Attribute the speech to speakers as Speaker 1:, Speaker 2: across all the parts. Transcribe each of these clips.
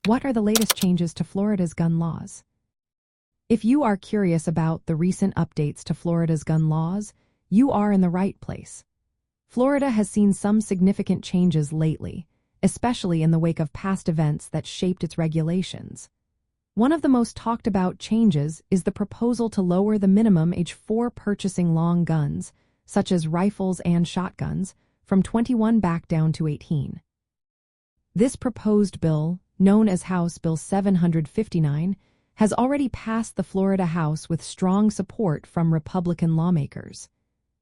Speaker 1: What are the latest changes to Florida's gun laws? If you are curious about the recent updates to Florida's gun laws, you are in the right place. Florida has seen some significant changes lately, especially in the wake of past events that shaped its regulations. One of the most talked about changes is the proposal to lower the minimum age for purchasing long guns, such as rifles and shotguns, from 21 back down to 18. This proposed bill, known as House Bill 759, has already passed the Florida House with strong support from Republican lawmakers.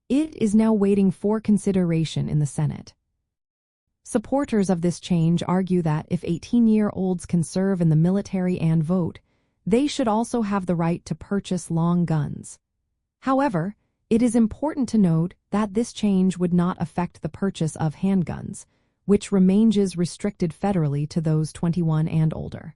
Speaker 1: It is now waiting for consideration in the Senate. Supporters of this change argue that if 18-year-olds can serve in the military and vote, they should also have the right to purchase long guns. However, it is important to note that this change would not affect the purchase of handguns, which remains restricted federally to those 21 and older.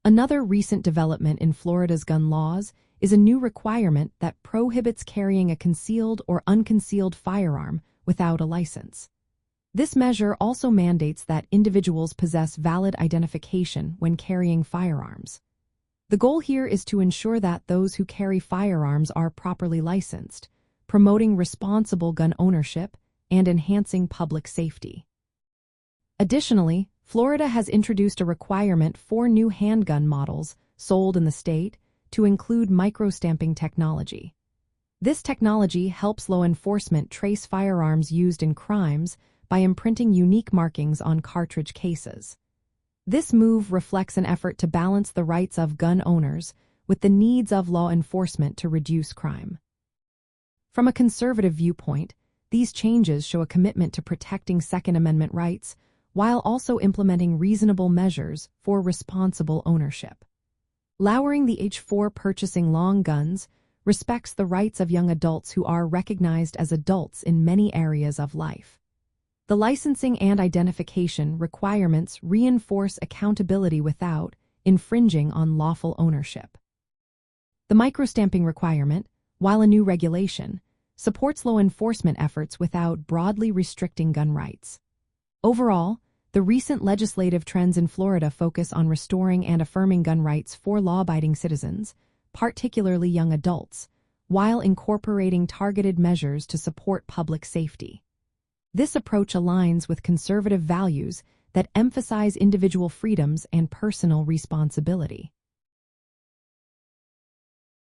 Speaker 1: Another recent development in Florida's gun laws is a new requirement that prohibits carrying a concealed or unconcealed firearm without a license. This measure also mandates that individuals possess valid identification when carrying firearms. The goal here is to ensure that those who carry firearms are properly licensed, promoting responsible gun ownership and enhancing public safety. Additionally, Florida has introduced a requirement for new handgun models sold in the state to include microstamping technology. This technology helps law enforcement trace firearms used in crimes by imprinting unique markings on cartridge cases. This move reflects an effort to balance the rights of gun owners with the needs of law enforcement to reduce crime. From a conservative viewpoint, these changes show a commitment to protecting Second Amendment rights while also implementing reasonable measures for responsible ownership. Lowering the age for purchasing long guns respects the rights of young adults who are recognized as adults in many areas of life. The licensing and identification requirements reinforce accountability without infringing on lawful ownership. The microstamping requirement, while a new regulation, supports law enforcement efforts without broadly restricting gun rights. Overall, the recent legislative trends in Florida focus on restoring and affirming gun rights for law-abiding citizens, particularly young adults, while incorporating targeted measures to support public safety. This approach aligns with conservative values that emphasize individual freedoms and personal responsibility.